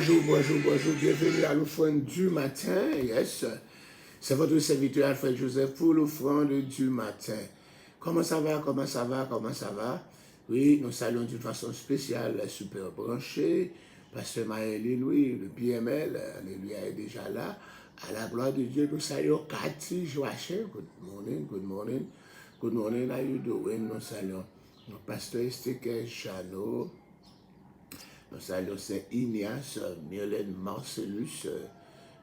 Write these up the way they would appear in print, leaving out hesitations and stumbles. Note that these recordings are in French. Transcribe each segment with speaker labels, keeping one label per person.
Speaker 1: bonjour, bienvenue à l'offrande du matin, yes. C'est votre serviteur Alfred Joseph pour l'offrande du matin. Comment ça va? Oui, nous saluons d'une façon spéciale la super branchée, Pasteur Maëlie Louis, le PML, alléluia, est déjà là. À la gloire de Dieu, nous saluons Cathy Joachim, good morning, how you doing? Nous saluons Pasteur Esteke Chano. Nous saluons Saint Ignace, Mylène Marcellus.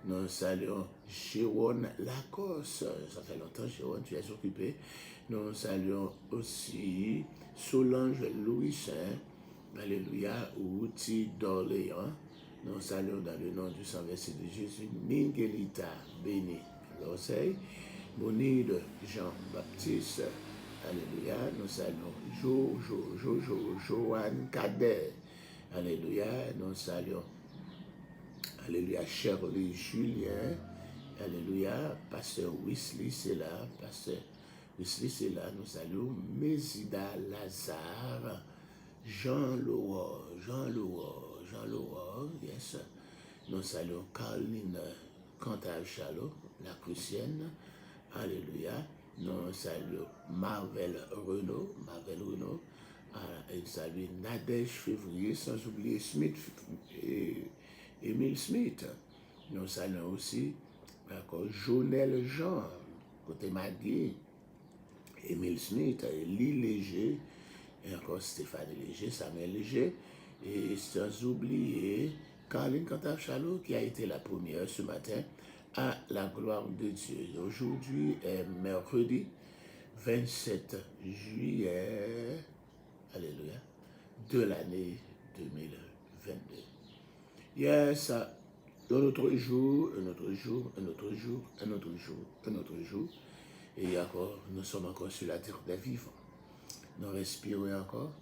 Speaker 1: Nous saluons Jérôme Lacoste. Ça fait longtemps, Jérôme, tu es occupé. Nous saluons aussi Solange Louis. Alléluia. Outi d'Orléans. Nous saluons dans le nom du sang versé de Jésus. Miguelita Béni Lorsey. Monide Jean-Baptiste. Alléluia. Nous saluons Joanne Cadet. Alléluia, nous saluons, alléluia, Shirley Julien, alléluia, Pasteur Wesley, c'est là, nous saluons Mesida Lazare, Jean Louror, yes, nous saluons Caroline Cantal-Chalot, la chrétienne, alléluia, nous saluons Marvel Renaud, et salut Nadège Février, sans oublier Smith et Émile Smith. Nous saluons aussi encore Jonel Jean, côté Magui, Émile Smith, Lee Léger, et encore Stéphane Léger, Samuel Léger, et sans oublier Caroline Cantal-Chalot, qui a été la première ce matin à la gloire de Dieu. Aujourd'hui est mercredi 27 juillet. Alléluia, de l'année 2022. Yes, un autre jour. Et encore, nous sommes encore sur la terre des vivants. Nous respirons encore,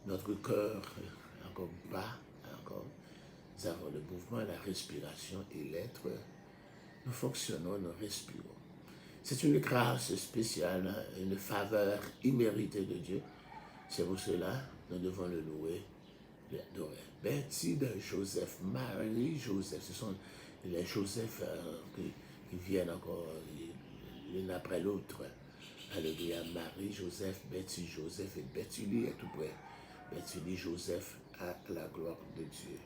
Speaker 1: notre cœur encore bat, encore. Nous avons le mouvement, la respiration et l'être. Nous fonctionnons, nous respirons. C'est une grâce spéciale, une faveur imméritée de Dieu. C'est pour cela nous devons le louer, l'adorer. Bertide, Joseph, Marie-Joseph, ce sont les Joseph qui viennent encore l'une après l'autre. Alléluia, Marie-Joseph, Betty-Joseph et Betty-Lee est tout près. Betty-Lee, Joseph, à la gloire de Dieu.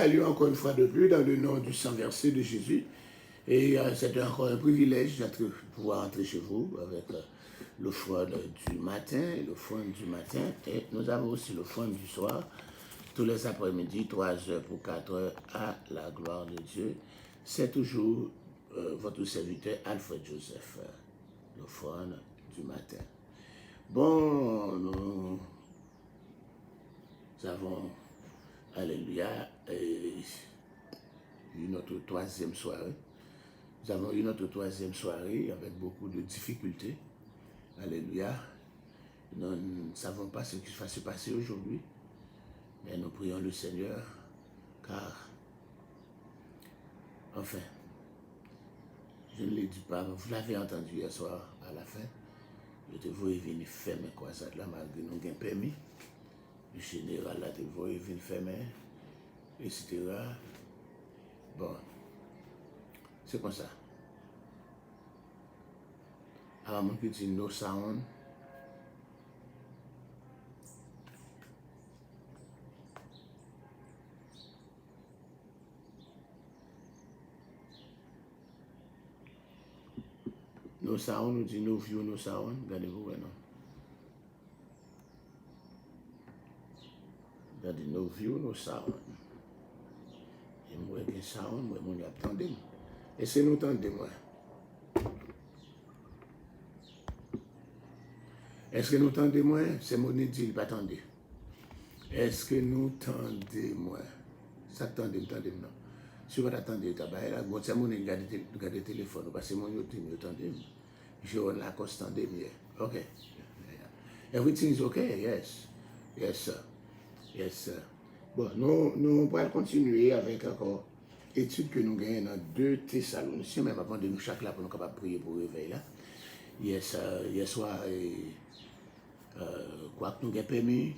Speaker 1: salue encore une fois de plus dans le nom du sang versé de Jésus. Et c'est encore un privilège de pouvoir entrer chez vous avec l'offrande du matin et l'offrande du matin. Et nous avons aussi l'offrande du soir, tous les après-midi, 3 heures pour 4 heures, à la gloire de Dieu. C'est toujours votre serviteur Alfred Joseph, l'offrande du matin. Bon, nous avons, alléluia, eu notre troisième soirée. Nous avons eu notre troisième soirée avec beaucoup de difficultés. Alléluia. Nous ne savons pas ce qui va se passer aujourd'hui, mais nous prions le Seigneur, car, enfin, je ne le dis pas, vous l'avez entendu hier soir à la fin, je te vois venir fermer quoi ça là, malgré nous avons permis. Le général là te voit venir fermer, etc. Bon, c'est comme ça. Alors, mon petit no sound. No sound, nous dit no view, no sound. Regardez-vous, ouais, non. Regardez, no view, no sound. Et moi, bien sound, moi, mon attendez. Et c'est nous tendez, moi. Est-ce que nous tendez, moi? C'est mon dit, pas tendez. Est-ce que nous tendez, moi? Ça tendez, non. Si vous attendez, bon, c'est mon garder le téléphone, parce que mon tendez. Je la constant de mieux. Okay. Everything is okay, yes. Yes, sir. Yes, sir. Bon, nous allons continuer avec encore études que nous gagnons dans 2 Thessaloniciens, même avant de nous chaque là pour nous capables de prier pour le réveil là. Yes, hier soir, quoi que nous avons permis,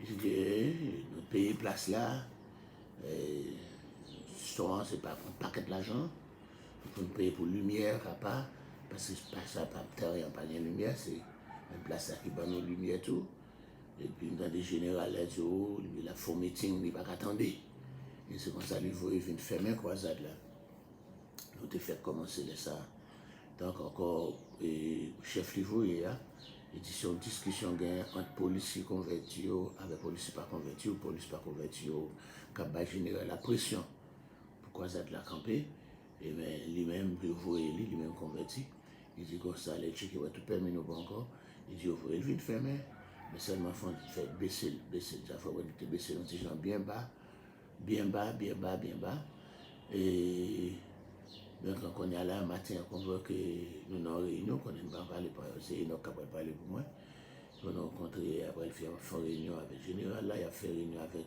Speaker 1: nous payer place là, souvent c'est pas un paquet d'argent, pour nous payer pour lumière à part, parce que c'est pas ça, pas terre, pas de lumière, c'est une place qui va nous lumière tout. Et puis dans des générales, la faux meeting, il va pas attendre. Et c'est comme ça, il vient fermer croisade là. Nous te fait commencer de ça. Donc encore, chef Livre, il dit sur une discussion entre policiers convertis avec policiers pas convertis ou policiers pas convertis qui va générer la pression pour croisade la camper. Et bien, lui-même, lui-même converti. Il dit comme ça, les tchèques vont tout permis nous encore. Il dit, il vient fermer. Mais seulement, il faut baisser. Il faut baisser nos gens bien bas. Bien bas. Et donc, quand on est là, matin, on voit que nous avons une réunion, qu'on ne va pas parler, c'est une qui va parler pour moi. On a rencontré, après, il fait une réunion avec le général, là, il a fait une réunion avec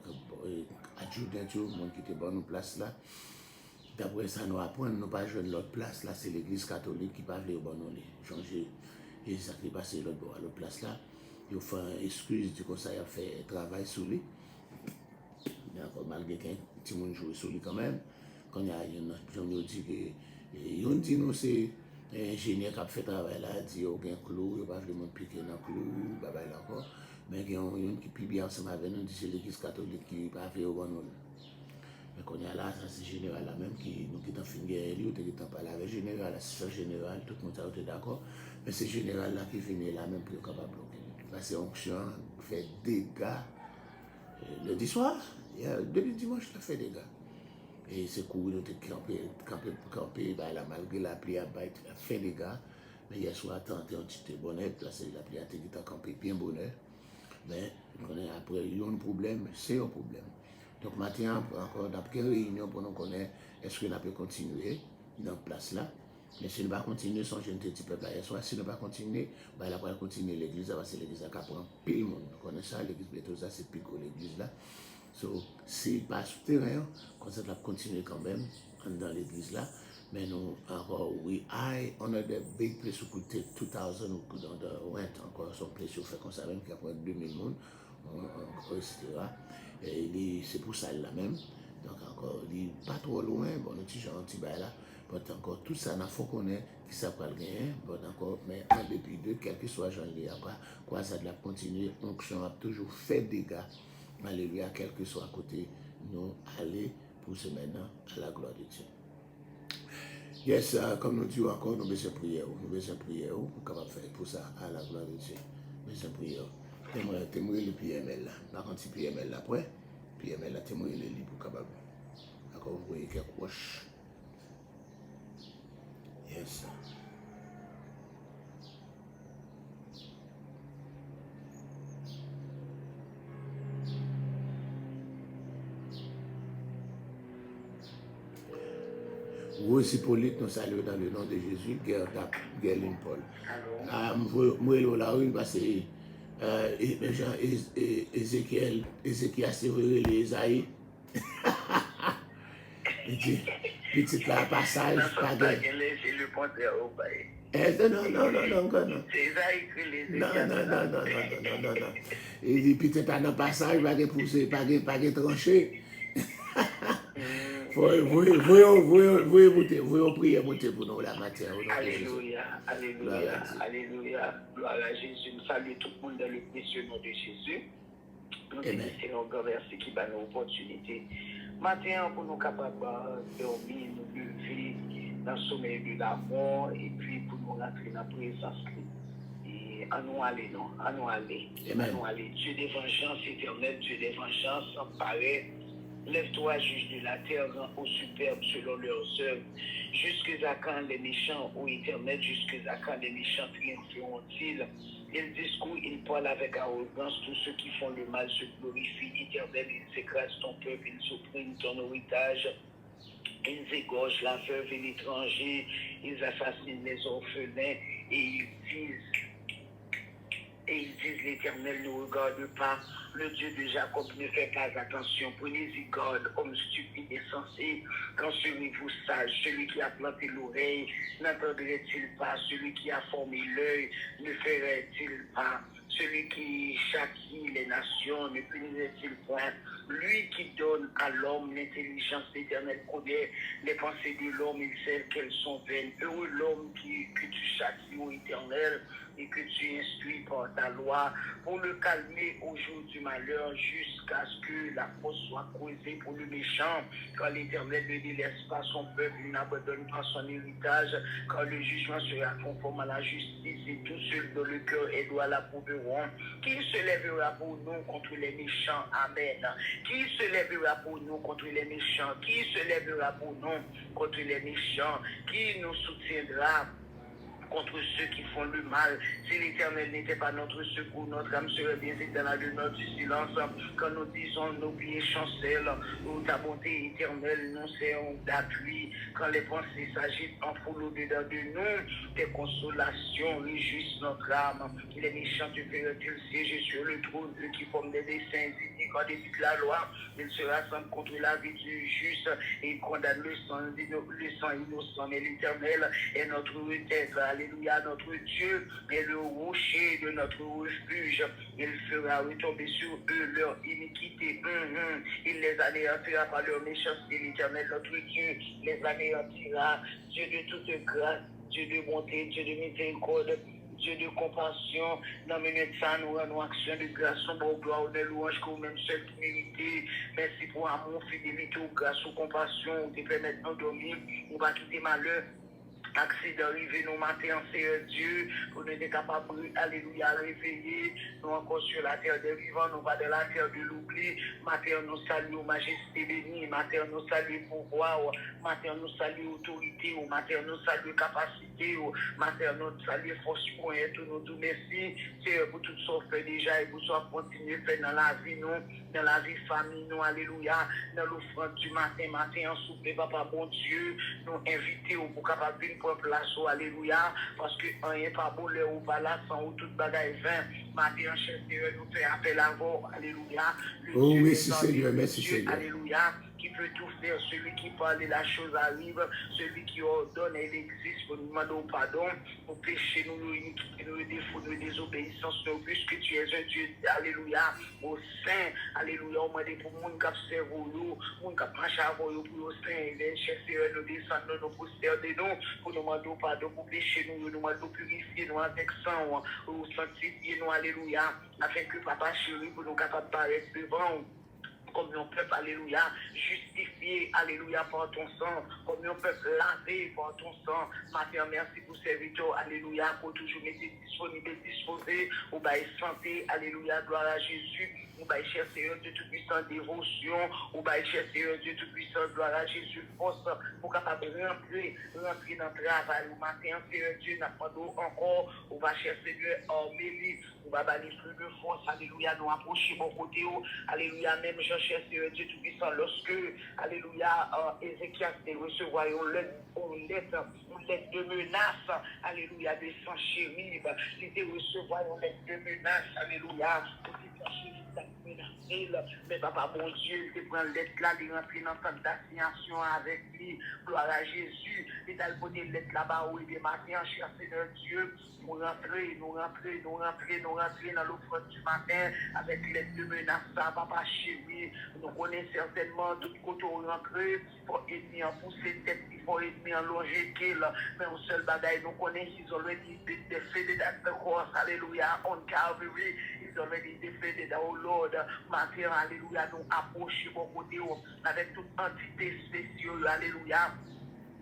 Speaker 1: adjudant, tout le monde qui était bon nous place là. D'après ça, nous apprenons, nous pas jouer l'autre place là, c'est l'église catholique qui va venir au bon changer. Et ça qui passe l'autre place là. Il fait une excuse du conseil à faire travail sur lui. Malgré qu'un petit monde joue sur lui quand même. Quand il y a un dit que, on dit nous c'est ingénieur qui a fait travail là, dit qu'il y a un clou, il n'y a pas vraiment piquer dans le clou, là encore. Mais il y a un qui publie ensemble avec nous, dit c'est l'église catholique qui va venir au bon mais quand il y a là, ça c'est général là même qui nous quitte en fin de guerre, ou qui parlé avec général, l'assistant général, tout le monde est d'accord. Mais c'est général là qui vient là même pour capable bloquer. Parce que onction fait dégâts lundi soir, depuis dimanche, ça fait dégâts. Et c'est cool, nous camper, là, malgré la pluie, fait dégâts. Mais hier soir, tenté un petit bonheur, parce que la pluie a été campé bien bonheur. Mais après, il y a un problème, c'est un problème. Donc maintenant, encore d'après réunion pour nous connaître, est-ce qu'on peut continuer dans la place là. Mais si nous ne pas continuer, sans je ne te dis pas, soit si nous ne pas continuer, bah, là, on va continuer l'église, parce que l'église a prend pile monde. Nous connaissons ça, l'église Betosa, c'est plus que l'église là. So, c'est pas souterrain, comme ça, on va continuer quand même dans l'église là. Mais nous, encore, I honor the big place who could take 2000 who could on the rent, encore son place, fait comme ça même, qui a pris 2000 monde, etc. Et c'est pour ça là même. Donc encore, il n'est pas trop loin, bon, nous petit gentil là. Mais encore, tout ça, il faut qu'on ait qui ça peut gagner. Bon, encore, mais en dépit de, quel que soit janvier après, quoi ça doit continuer, onction a toujours fait des dégâts. Alléluia, quel que soit à côté nous aller pour ce maintenant à la gloire de Dieu. Yes, comme nous disons encore, nous besoin de prière. Nous besoin de prière pour capable faire pour ça à la gloire de Dieu. Nous besoin de prière. Témoin le PML là. Par contre, si PML là après, PML là, témoin le lit pour capable. D'accord, vous voyez quelques roches. Yes. Vous aussi, Paulite, nous saluons dans le nom de Jésus, Gerlin Paul. Moi, la rue, parce que Ézéchiel, c'est vrai, les Isaïe. Il dit, petit là, passage, pas de.
Speaker 2: C'est le contraire au bail.
Speaker 1: Non.
Speaker 2: C'est Isaïe que les
Speaker 1: Non. Il dit, petit là, dans passage, pas de pousser, pas de trancher. Vous priez pour nous la matière.
Speaker 2: Alléluia. Gloire à Jésus. Nous saluons tout le monde dans le précieux nom de Jésus. Nous bénissons un grand verset qui va nous opportunité. Matin, pour nous capables de dormir, nous lever dans le sommeil de la mort et puis pour nous rentrer dans la présence. Et à nous aller, non? À nous aller. Dieu des vengeances éternelles, Dieu des vengeances paraît. Lève-toi, juge de la terre, rends aux superbes selon leurs œuvres. Jusqu'à quand les méchants, ô éternel, jusqu'à quand les méchants triompheront-ils? Ils discourent, ils parlent avec arrogance, tous ceux qui font le mal se glorifient. Éternel, ils écrasent ton peuple, ils oppriment ton héritage. Ils égorgent la veuve et l'étranger, ils assassinent les orphelins et ils disent l'Éternel ne regarde pas. Le Dieu de Jacob ne fait pas attention. Prenez-y garde, homme stupide et sensé. Quand serez-vous sage? Celui qui a planté l'oreille, n'entendrait-il pas? Celui qui a formé l'œil, ne ferait-il pas? Celui qui châtie les nations, ne punirait-il point? Lui qui donne à l'homme l'intelligence éternelle connaît les pensées de l'homme, il sait qu'elles sont vaines. Heureux l'homme que tu châties, ô éternel, et que tu instruis par ta loi, pour le calmer au jour du malheur, jusqu'à ce que la fosse soit creusée pour le méchant. Quand l'Éternel ne délaisse pas son peuple, il n'abandonne pas son héritage. Quand le jugement sera conforme à la justice, et tous ceux dont le cœur est droit l'approuveront. Qui se lèvera pour nous contre les méchants? Amen. Qui se lèvera pour nous contre les méchants? Qui se lèvera pour nous contre les méchants? Qui nous soutiendra contre ceux qui font le mal? Si l'Éternel n'était pas notre secours, notre âme serait bien éternelle de notre silence. Quand nous disons nos pieds chancellent, ô ta bonté éternelle nous servons d'appui. Quand les pensées s'agitent en foule au-dedans de nous, tes consolations réjouissent notre âme. Les méchants te feront-ils siéger sur le trône, eux qui forment des desseins indignes, quand débute la loi, ils se rassemblent contre la vie du juste et condamnent le sang innocent. Mais l'Éternel est notre tête. Alléluia, notre Dieu est le rocher de notre refuge. Il fera retomber sur eux leur iniquité. Il les anéantira par leur méchanceté. L'Éternel, notre Dieu, les anéantira. Dieu de toute grâce, Dieu de bonté, Dieu de miséricorde, Dieu de compassion, dans minute ça, nous rendons action de grâce, nous gloire, de louange, que vous-même seul qui méritez. Merci pour amour, fidélité, grâce, compassion, te permettre de dormir, on va quitter malheur. Accident arrivé nous matin, Seigneur Dieu, pour nous être capables, alléluia, réveiller, nous encore sur la terre des vivants, nous pas de la terre de l'oubli. Matin, nous saluons majesté bénie, matin, nous saluons pouvoir, matin, nous saluons autorité, matin, nous saluons capacité, matin, nous saluons force pour être, nous tout merci, Seigneur, pour tout ce qu'on fait déjà et pour ce qu'on continue à faire dans la vie, nous, dans la vie famille, nous, alléluia, dans l'offrande du matin, en souper, papa, bon Dieu, nous inviter pour capable de place, alléluia, parce que rien pas beau, le ou pas là, sans ou toute bagaille vain. Matin, chef de nous fait appel à vous, alléluia.
Speaker 1: Oh, merci Seigneur, merci Seigneur.
Speaker 2: Alléluia, qui peut tout faire, celui qui parle et la chose arrive, celui qui ordonne, elle existe pour nous demander pardon, pour pécher nous, nos défauts, nos désobéissances, puisque tu es un Dieu, alléluia, au sein, alléluia, on m'a dit pour monde qui observe nous, monde qui marche avant nous, pour au sein, et chef de nous descendre, nous posters de nous, pour nous demander pardon, pour pécher nous demander purifier nous avec sang, ou sanctifier nous, alléluia, afin que papa chéri, pour nous capables de paraître devant comme un peuple, alléluia, justifié, alléluia, par ton sang, comme un peuple lavé par ton sang. Matin, merci pour serviteur, alléluia, pour toujours être disponible et disposé, ou bail santé, alléluia, gloire à Jésus, ou bail cher Seigneur Dieu Tout-Puissant, dévotion, ou bail cher Seigneur Dieu Tout-Puissant, gloire à Jésus, force, pour capable rentrer dans le travail, ou matin, Seigneur Dieu, n'a pas d'eau encore, ou va cher Seigneur, Mélie, ou va balayer plus de force, alléluia, nous approcher mon côté, alléluia, même Jean-Cher Seigneur Dieu Tout-Puissant, lorsque, alléluia, Ézéchias recevoir une lettre de menace, alléluia, de sang chéri, il était recevoir une lettre de menace, alléluia, mais papa bon Dieu, il prend lettre là, il rentre dans cette d'assignation avec lui, gloire à Jésus, il a donné lettre là-bas où il est matin, cher Seigneur Dieu, nous rentrer dans l'offre du matin avec lettre de menace, papa chéri, nous connaissons certainement tout côté où rentrer pour ennemi en pousser tête, pour ennemi en longer qu'il, mais un seul bagaille, nous connaissons, ils ont already defeated at the cross, alléluia, on Calvary, ils ont already defeated, oh Lord, matin, alléluia, nous approchons beaucoup de avec toute entité spéciale, alléluia.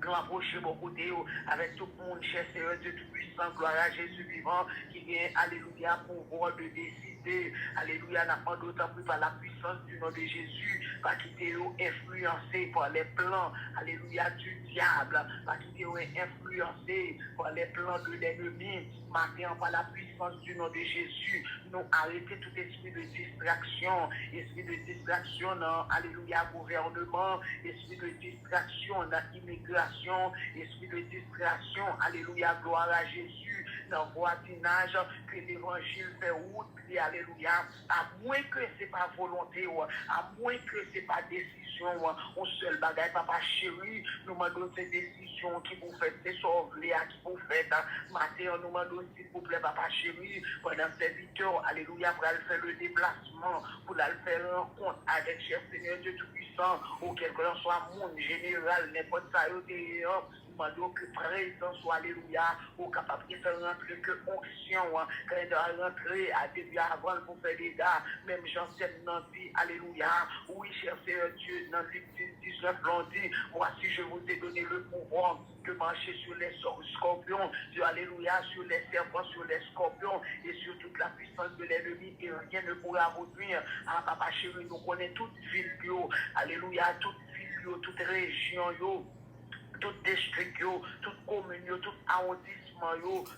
Speaker 2: Nous approchons beaucoup de avec tout le monde, cher Seigneur Dieu Tout-Puissant, gloire à Jésus vivant, qui vient, alléluia, pouvoir de décider, alléluia, n'a pas d'autant plus par la puissance du nom de Jésus, pas quitter influencé par les plans, alléluia, du diable, pas quitter influencé par les plans de l'ennemi, matin par la puissance du nom de Jésus, nous arrêter tout esprit de distraction dans, alléluia, gouvernement, esprit de distraction dans immigration, esprit de distraction, alléluia, gloire à Jésus, dans voisinage, que l'évangile fait route, alléluia, à moins que ce n'est pas volonté, à moins que ce n'est pas décision, on seul bagaille, papa chéri, nous demandons ces décisions qui vous faites, ces sauver, qui vous faites, matin, nous demandons s'il vous plaît, papa chéri, pendant ces 8 heures, alléluia, pour aller faire le déplacement, pour aller faire un compte avec cher Seigneur Dieu Tout-Puissant, ou quel que soit monde général, n'importe ça, demandons que présence soit, alléluia, ou capable de faire rentrer que onction, quand il doit rentrer à début avant pour faire des dégâts, même j'enseigne dans vie, alléluia, oui, cher Seigneur Dieu, dans Luc 19, l'on dit, voici, je vous ai donné le pouvoir de marcher sur les scorpions, sur, alléluia, sur les serpents, sur les scorpions, et sur toute la puissance de l'ennemi, et rien ne pourra vous nuire. Ah, papa chéri, nous connaissons toute ville, alléluia, toute ville, toute région, tout district, toute commune, tout arrondissement,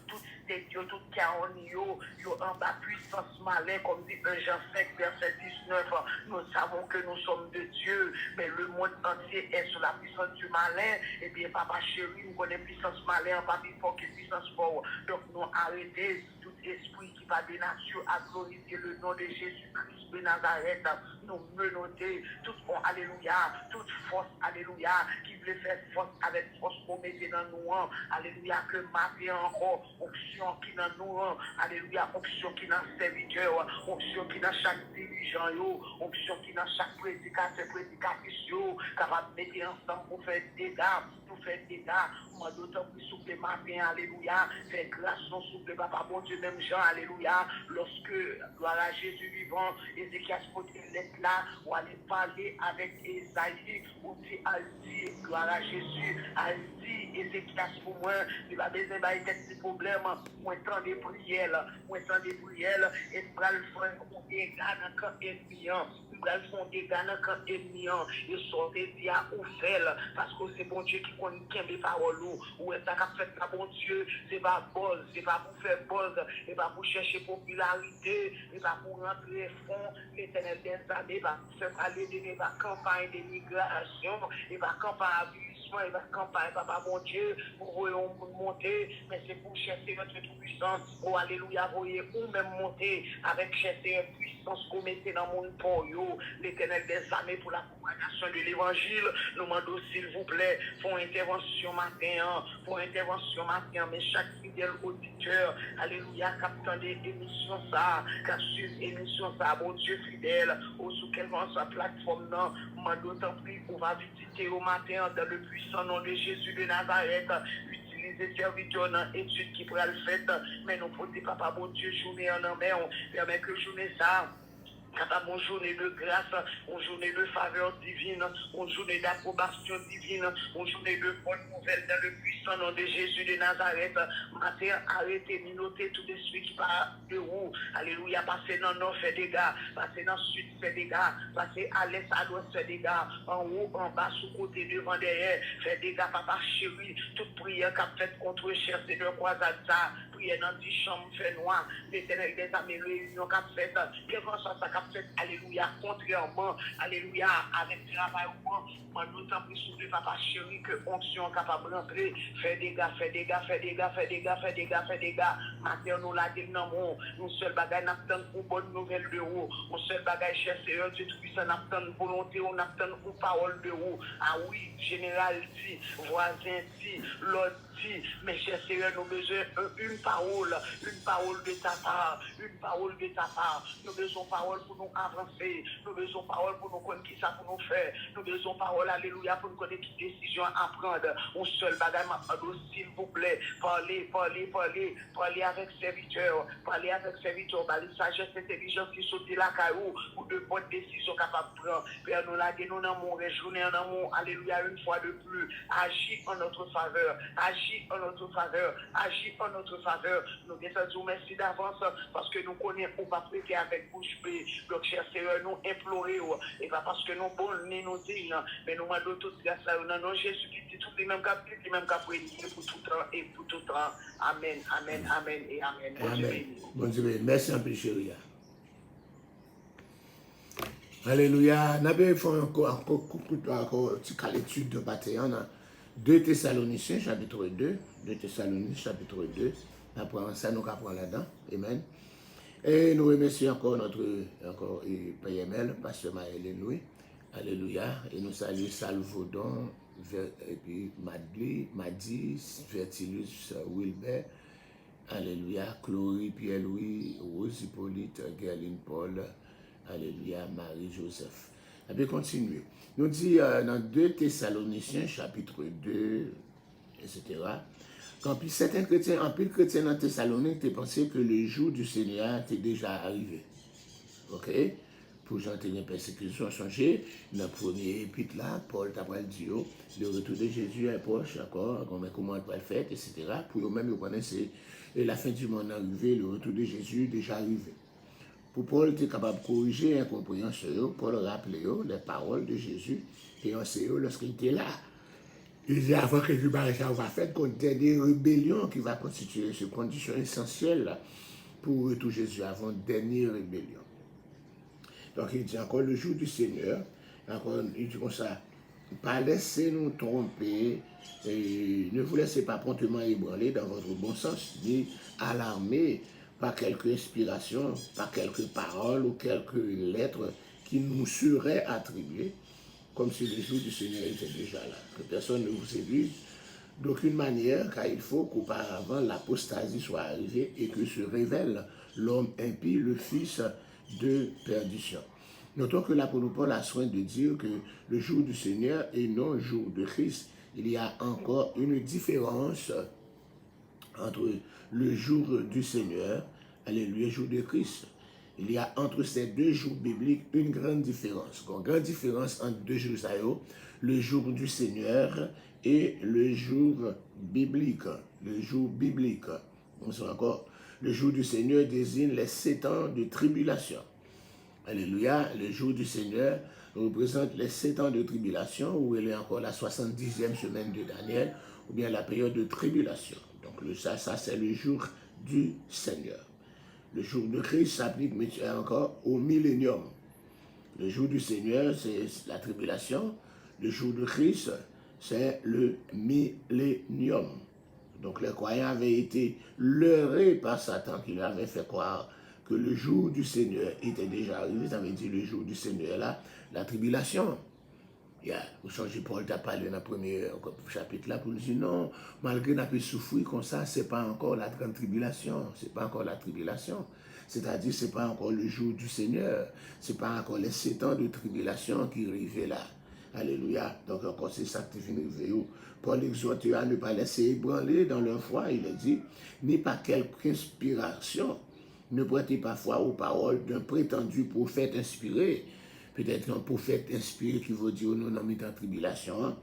Speaker 2: tout state, tout county, en bas puissance malin, comme dit Jean 5, verset 19. Nous savons que nous sommes de Dieu, mais le monde entier est sous la puissance du malin. Et bien, papa chéri, nous connaissons puissance malin, pas plus fort que puissance fort. Donc, nous arrêtons tout esprit qui va des nations à glorifier le nom de Jésus-Christ de Nazareth. Nous menoter toute, alléluia, toute force, alléluia, qui veut faire force avec force pour mettre dans nous, alléluia, que matin encore, option qui dans nous, alléluia, option qui dans serviteur, option qui dans chaque dirigeant, option qui dans chaque prédicateur, prédicatrice, capable de mettre ensemble pour faire des dégâts, moi d'autant plus souple matin, alléluia, fait grâce son souple, papa, bon Dieu, même Jean, alléluia, lorsque, gloire à Jésus vivant, Ézéchias poté l'être là, ou aller parler avec Esaïe, ou dit, Aldi, gloire à Jésus, Aldi, Ézéchias pour moi, il va besoin de des problèmes, moi tant de prières, et pour le faire, ou dégâts dans le camp ennemi, il va faire des dégâts dans le camp ennemi, et sortir via ou faire, parce que c'est bon Dieu qui connaît les paroles, ou est-ce qu'a fait ça, bon Dieu, c'est pas buzz, c'est pas pour faire buzz, c'est pas pour chercher popularité, c'est pas pour rentrer fond, l'éternel des années, va faire aller de la campagne de migration, et va campagne à et va campagne, papa bon Dieu, pour monter, mais c'est pour chercher notre puissance, oh alléluia, voyez, ou même monter avec chercher une puissance qu'on mettait dans mon pour l'éternel des armées pour la propagation de l'évangile. Nous demandons s'il vous plaît, pour intervention matin, mais chaque fidèle auditeur, alléluia, captant des émissions ça, car sur émission ça, bon Dieu fidèle, ou sous quelle soit plateforme, non, d'autant plus qu'on va visiter au matin dans le puissant nom de Jésus de Nazareth, utiliser serviteur dans l'étude qui pourrait le faire, mais nous faut dire, papa, bon Dieu, journée en main, permet que journée ça, capable une journée de grâce, une journée de faveur divine, une journée d'approbation divine, une journée de bonne nouvelle dans le puissant nom de Jésus de Nazareth. Matin, arrêtez, minotez tout de suite qui part de vous. Alléluia, passez dans le nord, fait des gars, passez dans le sud, fait des gars, passez à l'est, à l'ouest, fait des gars, en haut, en bas, sous côté, devant, derrière, fait des gars, papa chéri, toute prière qu'a fait contre cher Seigneur, croisade ça, prière dans 10 chambres, fait noir, l'éternel des amis, réunion qu'a fait, quel que soit ça qu'a fait, alléluia, contrairement, alléluia, avec travail, nous t'en prie, souffle, papa chéri, que onction capable d'entrer, fait des gars, fait des gars, fait des gars, fait des gars, fait des gars, fait des gars, matin, nous la dénons, nous seul bagage, n'attendons pour bonne nouvelle de vous, nous seul bagage, cher Seigneur, Dieu tout-puissant, n'attendons volonté, on attend pour parole de vous, ah oui, général dit, voisin dit, l'autre dit, mais cher Seigneur, nous besoin une parole de ta part, une parole de ta part, nous besoin de parole pour nous avancer, nous besoin de parole pour nous connaître qui ça pour nous faire, nous besoin de parole, alléluia, pour nous connaître toute décision à prendre, un seul bagage, s'il vous plaît, parlez avec serviteur, les sagesse, intelligence qui saute la caillou, pour de bonnes décisions capables de prendre, Père, nous la nous dans mon réjouir en amour, alléluia, une fois de plus, agis en notre faveur, agis en notre faveur, agis en notre faveur, nous disons merci d'avance, parce que nous connaissons, on va prêter avec bouche bée, donc cher Seigneur, nous implorer, et pas parce que nous bons, ni nous disons, mais nous demandons toute grâce à nous, non, Jésus qui dit tout les mêmes capitales, les mêmes capitales, pour tout temps et pour tout temps, amen, amen, amen et amen.
Speaker 1: Bon Dieu béni. Merci un peu, chérie. Alléluia. Nous avons fait encore une petite l'étude de bataillon. 2 Thessaloniciens, chapitre 2. 2 Thessaloniciens, chapitre 2. Après ça, nous apprenons là-dedans. Amen. Et nous remercions encore notre PML, Pasteur Maëlène Louis. Alléluia. Et nous saluons Salvaudon, et puis Madis, Vertilus, Wilbert. Alléluia. Chloé, Pierre-Louis, Rose Hippolyte, Gerline Paul. Alléluia, Marie-Joseph. On peut continuer. Nous dit dans 2 Thessaloniciens, chapitre 2, etc. Quand certains chrétiens, en plus chrétiens dans Thessalonique, tu pensé que le jour du Seigneur était déjà arrivé. Ok? Pour janter les persécutions changées, dans le premier épître là, Paul t'a dit, le retour de Jésus est proche, encore, comment on peut le faire, etc. Pour eux-mêmes, ils connaissent la fin du monde arrivé, le retour de Jésus est déjà arrivé. Pour Paul était capable de corriger l'incompréhension, Paul rappelait les paroles de Jésus et enseignait lorsqu'il était là. Il dit avant que le mariage va faire contre des rébellions qui va constituer ces conditions essentielles pour retour Jésus avant dernière rébellion. Donc il dit encore le jour du Seigneur, encore il dit comme ça, pas laisser nous tromper, et ne vous laissez pas promptement ébranler dans votre bon sens, ni alarmer par quelques inspirations, par quelques paroles ou quelques lettres qui nous seraient attribuées, comme si le jour du Seigneur était déjà là. Que personne ne vous séduise d'aucune manière, car il faut qu'auparavant l'apostasie soit arrivée et que se révèle l'homme impie, le fils de perdition. Notons que l'apôtre Paul a soin de dire que le jour du Seigneur et non le jour de Christ, il y a encore une différence entre le jour du Seigneur et le jour de Christ. Il y a entre ces deux jours bibliques une grande différence. Une grande différence entre deux jours, le jour du Seigneur et le jour biblique. Le jour biblique. On sait encore, le jour du Seigneur désigne les 7 ans de tribulation. Alléluia, le jour du Seigneur représente les 7 ans de tribulation, où il est encore la 70e semaine de Daniel, ou bien la période de tribulation. Donc ça c'est le jour du Seigneur. Le jour de Christ s'applique encore au millénium. Le jour du Seigneur, c'est la tribulation. Le jour de Christ, c'est le millénium. Donc les croyants avaient été leurrés par Satan qui leur avait fait croire que le jour du Seigneur était déjà arrivé. Ça veut dire le jour du Seigneur là, la tribulation. Vous changez Paul t'a parlé dans le premier chapitre là pour dire non, malgré qu'on a pu souffrir comme ça, c'est pas encore la grande tribulation, c'est pas encore la tribulation. C'est-à-dire c'est pas encore le jour du Seigneur, c'est pas encore les 7 ans de tribulation qui arrivaient là. Alléluia. Donc encore c'est ça qui vient arriver. Paul exhorte à ne pas laisser ébranler dans leur foi, il a dit, ni par quelque inspiration Ne prêtez pas foi aux paroles d'un prétendu prophète inspiré. Peut-être un prophète inspiré qui veut dire nous sommes en tribulation. Hein?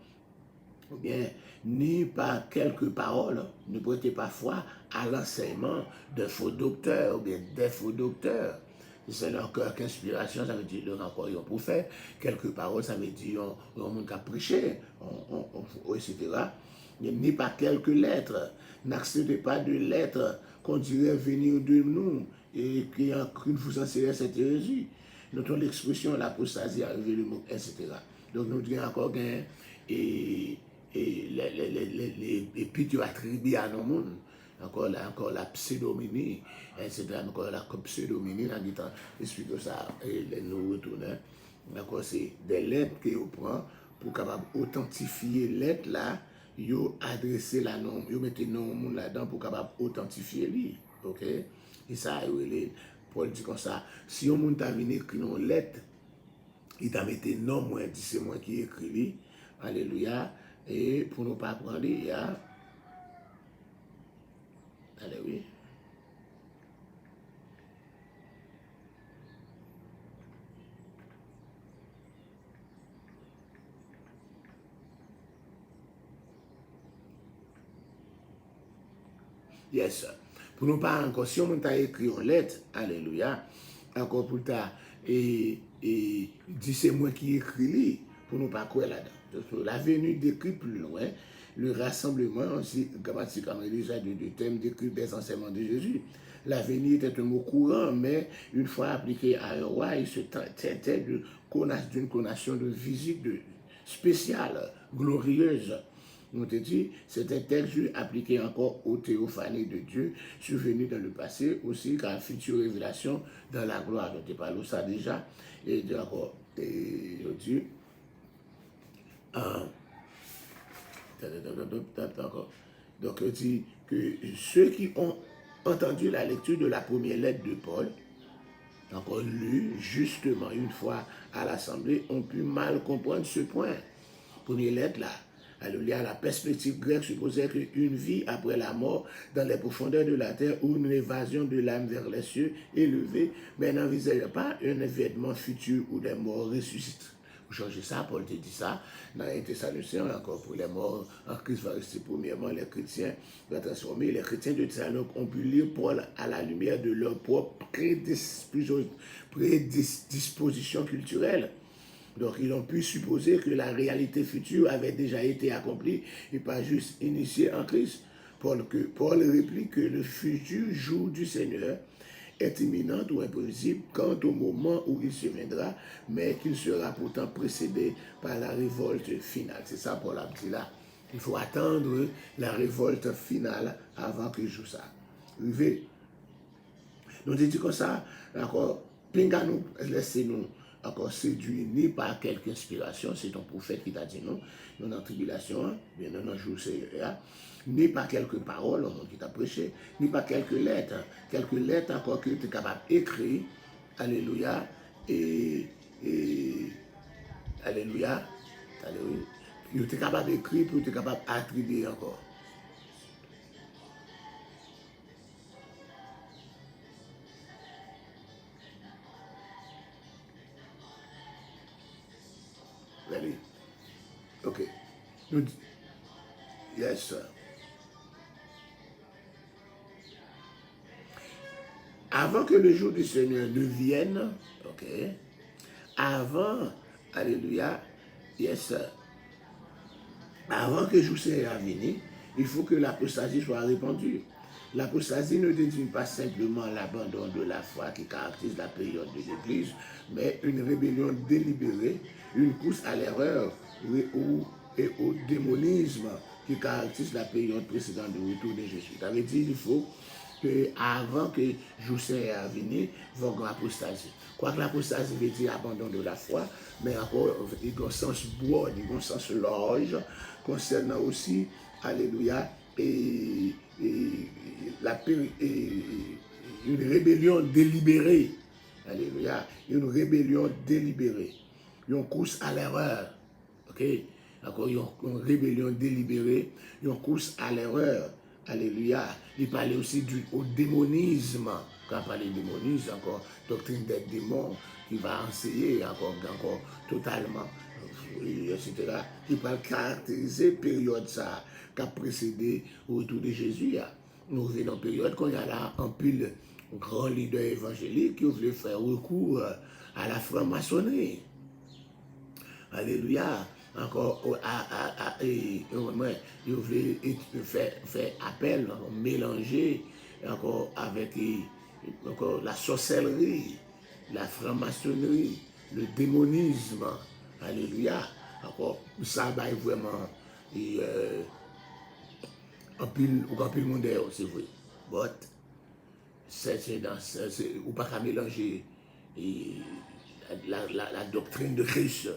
Speaker 1: Ou bien, ni par quelques paroles, ne prêtez pas foi à l'enseignement de faux docteurs ou bien des faux docteurs. C'est encore qu'inspiration, ça veut dire encore un prophète. Quelques paroles, ça veut dire on monde qui a prêché, etc. Ni par quelques lettres. N'acceptez pas de lettres qu'on dirait venir de nous et qui vous enseignent cette hérésie. Notons l'expression l'apostasie, arriver le mot, etc. Donc nous disons encore gain et les piteux attribués à nos mondes. Encore la pseudoménie, etc. Encore la pseudoménie, dans le temps, explique ça, et nous retournons. D'accord, c'est des lettres qu'on prend pour capable authentifier lettres là, yo adresser la nom, yo mettez nom monde là-dedans pour capable authentifier lui. OK? Et ça, Paul dit comme ça, si on monde t'a venu écrire une lettre, il t'a mis non, moi, dit c'est moi qui écrit lui. Alléluia. Et pour ne pas prendre, il y a. Allez, oui. Yes. Pour nous pas encore, si on t'a écrit en lettre, alléluia, encore pour ta, et dit c'est moi qui écris, pour nous pas quoi là-dedans. La venue décrit plus loin, le rassemblement, aussi, grammaticalement déjà de thèmes décrits des enseignements de Jésus. La venue était un mot courant, mais une fois appliqué à un roi, il se traitait d'une connotation de visite spéciale, glorieuse. Nous te dit, c'était tel jeu appliqué encore aux théophanies de Dieu, survenu dans le passé, aussi qu'à la future révélation dans la gloire. Donc, tu parles de ça déjà, et d'accord, et Dieu. Donc, il dit que ceux qui ont entendu la lecture de la première lettre de Paul, encore lu justement une fois à l'Assemblée, ont pu mal comprendre ce point. Première lettre là. Alléluia, la perspective grecque supposait qu'une vie après la mort dans les profondeurs de la terre ou une évasion de l'âme vers les cieux élevés, mais n'envisageait pas un événement futur où les morts ressuscitent. Vous changez ça, Paul te dit ça, dans les Thessaloniciens, encore pour les morts en Christ va rester premièrement, les chrétiens vont transformer. Les chrétiens de Thessalonique ont pu lire Paul à la lumière de leur propre prédisposition culturelle. Donc, ils ont pu supposer que la réalité future avait déjà été accomplie et pas juste initiée en Christ. Paul réplique que le futur jour du Seigneur est imminent ou imprévisible quant au moment où il se viendra, mais qu'il sera pourtant précédé par la révolte finale. C'est ça Paul a dit là. Il faut attendre la révolte finale avant qu'il joue ça. Rivé. Nous disons comme ça, d'accord, pinga nous, laissez-nous encore séduit ni par quelque inspiration, c'est ton prophète qui t'a dit non, non en tribulation, bien non en jour Seigneur, ni par quelques paroles qui t'a prêché, ni par quelques lettres encore que tu es capable d'écrire, alléluia, et alléluia, alléluia, tu es capable d'écrire, puis tu es capable d'attribuer encore. Ready? OK. Yes, sir. Avant que le jour du Seigneur ne vienne, OK, avant, alléluia, yes, sir. Avant que le jour du Seigneur vienne, il faut que l'apostasie soit répandue. L'apostasie ne désigne pas simplement l'abandon de la foi qui caractérise la période de l'Église, mais une rébellion délibérée, une course à l'erreur et au démonisme qui caractérise la période précédente du retour de Jésus. Ça veut dire qu'il faut que avant que Joussin a venu, il faut une apostasie. Quoi que l'apostasie veut dire abandon de la foi, mais encore, il y a un sens broad, il y a un sens large, concernant aussi, alléluia, et une rébellion délibérée. Alléluia. Une rébellion délibérée. Une course à l'erreur. OK? Encore une rébellion délibérée. Une course à l'erreur. Alléluia. Il parlait aussi au démonisme. quand on parle de démonisme, encore doctrine des démons, qui va enseigner encore totalement, etc., qui va caractériser la période ça, qui a précédé le retour de Jésus. Nous vivons dans une période qu'on y a là un pile grand leader évangélique qui voulait faire recours à la franc-maçonnerie. Alléluia. Encore, il voulait faire appel, mélanger encore avec encore la sorcellerie, la franc-maçonnerie, le démonisme. Alléluia. Encore, ça va vraiment en pile monde, c'est vrai. But, ou pas qu'à mélanger la doctrine de Christ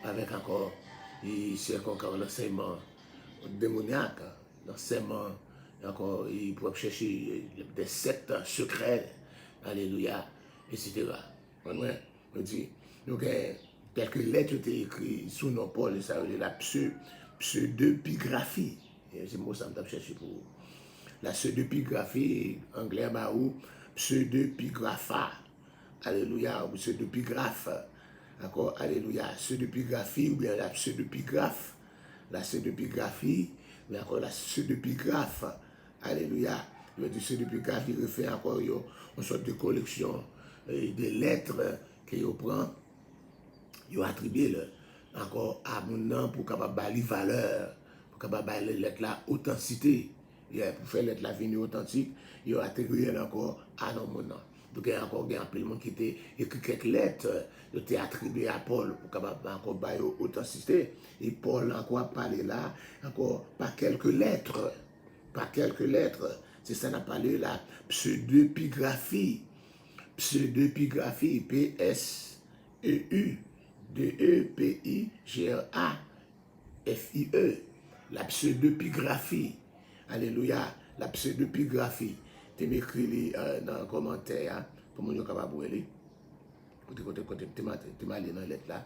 Speaker 1: avec encore, c'est encore l'enseignement démoniaque, l'enseignement, encore, il peut chercher des sectes secrets, alléluia, etc. On dit, donc, quelques lettres ont été écrites sous nos Paul, ça veut dire la pseudepigraphie. C'est le mot que je cherché pour vous. La pseudepigraphie, anglais, ou pseudepigrapha. Alléluia, ou pseudepigraphe. D'accord, alléluia. Pseudepigraphie ou bien la pseudepigraphe. La pseudepigraphie, mais encore la pseudepigraphe. Alléluia. Le pseudepigraphe, il refait encore une sorte de collection des lettres qu'il prend, il attribue encore à mon nom pour capable de valeur, pour capable de lettre là authenticité. Pour faire lettre la venue authentique, il a attribué encore à mon nom. Donc il y a encore un peu de monde qui a écrit quelques lettres, qui étaient attribuées à Paul pour capable encore de authenticité. Et Paul encore parlé là, encore par quelques lettres. Par quelques lettres. C'est ça qu'on a parlé la pseudepigraphie. Pseudepigraphie, P-S-E-U, D-E-P-I-G-R-A-F-I-E. La pseudepigraphie. Alléluia. La pseudepigraphie. Tu m'écris dans le commentaire, pour que je sois capable de lire. Tu m'as lu dans la lettre là.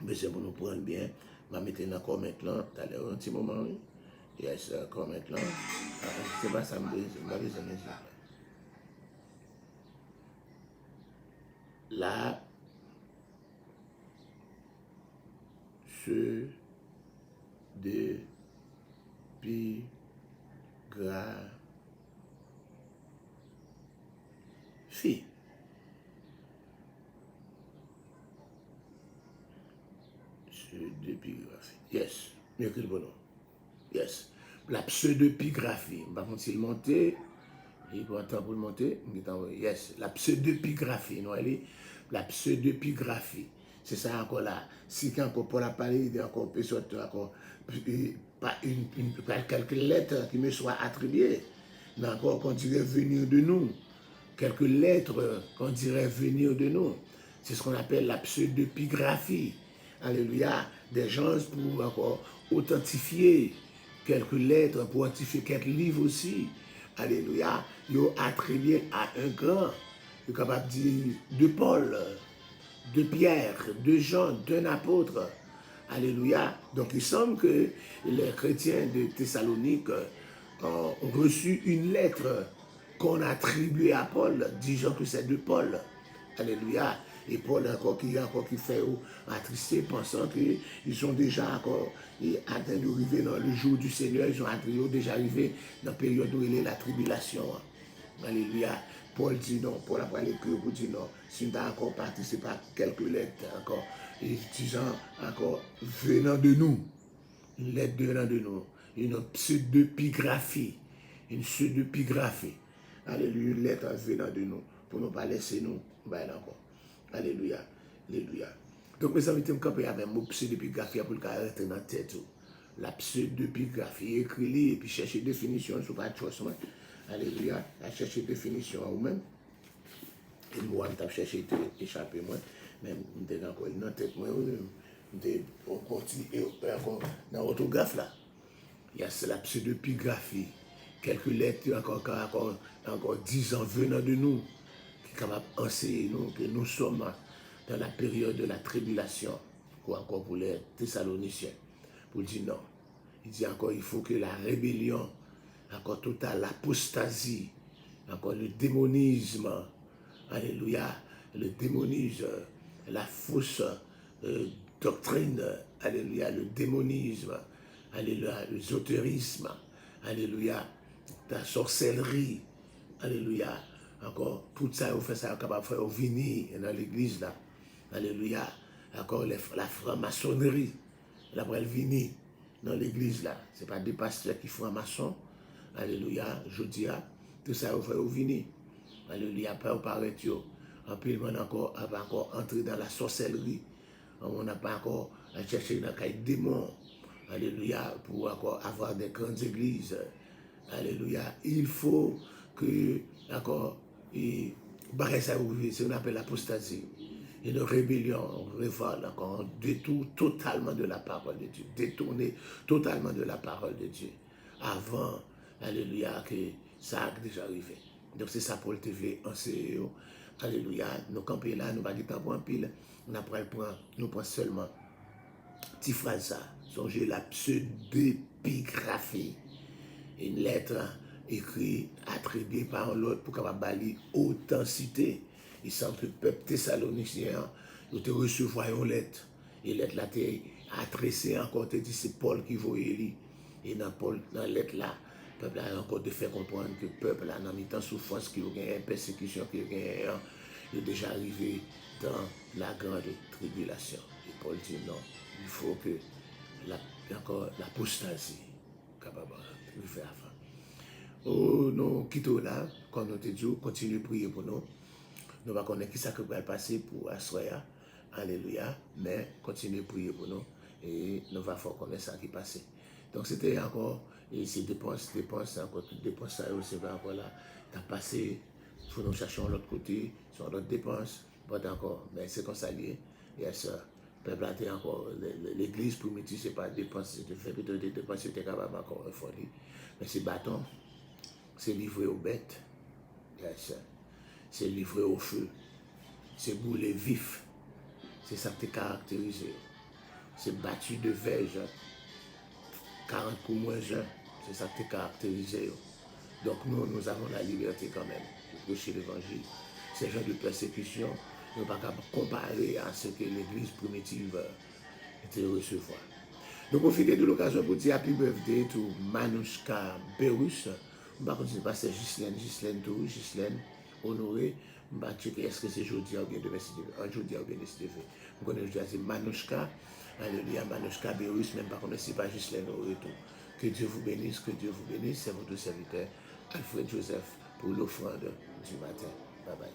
Speaker 1: Mais c'est pour nous prendre bien. Je vais mettre dans le commentaire là. Tu as un petit moment, oui. Yes, commentaire là. C'est pas ça, je vais besoin de ça. La pseudepigraphie. Pseudepigraphie. Yes. Mieux que le bon nom. Yes. La pseudepigraphie. Par contre, s'il monte, il faut attendre pour le monter. Yes. La pseudepigraphie. Non, elle est la pseudepigraphie. C'est ça encore là. Si quand Paul a parlé, il y a encore encore pas quelques lettres qui me soient attribuées, mais encore qu'on dirait venir de nous. Quelques lettres qu'on dirait venir de nous. C'est ce qu'on appelle la pseudepigraphie. Alléluia. Des gens pour encore authentifier quelques lettres, pour authentifier quelques livres aussi. Alléluia. Ils ont attribué à un grand, il est capable de dire de Paul, de Pierre, de Jean, d'un apôtre. Alléluia. Donc il semble que les chrétiens de Thessalonique ont reçu une lettre qu'on a attribuée à Paul, disant que c'est de Paul. Alléluia. Et Paul encore qui fait attrister, pensant qu'ils sont déjà encore atteints d'arriver dans le jour du Seigneur, ils sont déjà arrivés dans la période où il est la tribulation. Alléluia. Paul dit non, Paul a parlé que vous dit non, si nous avons encore participé à quelques lettres encore, et disant encore venant de nous, une lettre venant de nous, une pseudepigraphie, alléluia, une lettre venant de nous, pour ne pas laisser nous, ben encore, alléluia, alléluia. Donc mes amis, je vais avec un mot pseudepigraphie pour le caractère dans la tête. La pseudepigraphie, écrit et puis chercher définition sur pas de chose. Alléluia, à chercher définition à vous-même. Et moi, je vais chercher échapper moi. Mais je suis encore dans la tête, moi, on continue dans l'autographe là. Il y a la pseudepigraphie. Quelques lettres encore 10 ans venant de nous, qui sont capables d'enseigner nous que nous sommes dans la période de la tribulation, ou encore pour les Thessaloniciens. Pour dire non. Il dit encore il faut que la rébellion, encore totale, l'apostasie, encore le démonisme, alléluia, le démonisme, la fausse doctrine, alléluia, le démonisme, alléluia, l'ésotérisme, alléluia, la sorcellerie, alléluia, encore tout ça, vous faites ça, capable de faire venir dans l'église là, alléluia, encore la franc-maçonnerie, la pourrait venir dans l'église là, c'est pas des pasteurs qui font un maçon, alléluia, je dis, tout ça, vous faites venir, alléluia, pas au paraître, en plus, on a encore entré dans la sorcellerie, on n'a pas encore cherché dans les démons, alléluia, pour encore avoir des grandes églises, alléluia. Il faut que, encore, c'est ce qu'on appelle l'apostasie, une rébellion, une révolte, encore, un détour totalement de la parole de Dieu, détourner totalement de la parole de Dieu, avant, alléluia, que ça a déjà arrivé. Donc c'est ça pour le TV en CEO. Alléluia, nous camper là, nous ne pas pour un pile, nous prenons seulement petite phrase ça, songez la pseudo-épigraphie, une lettre écrite, attribuée par l'autre pour capable bali authenticité. Il semble que le peuple thessalonicien, nous te recevoir une lettre, et lettre là t'es adressée encore, te dit c'est Paul qui voyait lui, et dans la lettre là, le peuple a encore de faire comprendre que le peuple là, dans mi-temps souffrance qui a gagné, persécution qui a gagné, il est déjà arrivé dans la grande tribulation. Et Paul dit non, il faut que l'apostasie capable de faire avant. Oh, nous quittons là, comme nous te dit, continue de prier pour nous. Nous ne connaissons pas qui ça que va passer pour Assoya. Alléluia. Mais continue de prier pour nous. Et nous allons faire connaître ça qui passe. Donc c'était encore, et ces dépenses, encore toutes dépenses, ça aussi va encore là. Tu as passé, il faut nous chercher de l'autre côté, sur d'autres dépenses, pas encore. Mais c'est comme ça lié. Yes, peuple a encore, l'église primitive, ce n'est pas dépenses, c'est de faire plutôt des dépenses, c'était capable encore de faire. Mais ces bâtons, c'est livré aux bêtes. Yes, c'est livré au feu. C'est brûlé vif. C'est ça qui te caractérise. C'est battu de verge. 40 coups moins 1. C'est ça qui te caractérise. Donc nous avons la liberté quand même de prêcher l'évangile. Ces gens de persécution ne sont pas capables de comparer à ce que l'église primitive était recevoir. Nous profitons de l'occasion pour dire happy birthday to Manushka Berus. Je ne sais pas si c'est Ghislaine Honoré. Je ne sais pas est-ce que c'est jeudi ou bien demain, un jeudi ou bien demain. Je connais aujourd'hui, c'est Manushka. Alléluia, Manushka Berus, même pas si pas Ghislaine Honoré. Que Dieu vous bénisse, que Dieu vous bénisse. C'est votre serviteur Alfred Joseph pour l'offrande du matin. Bye bye.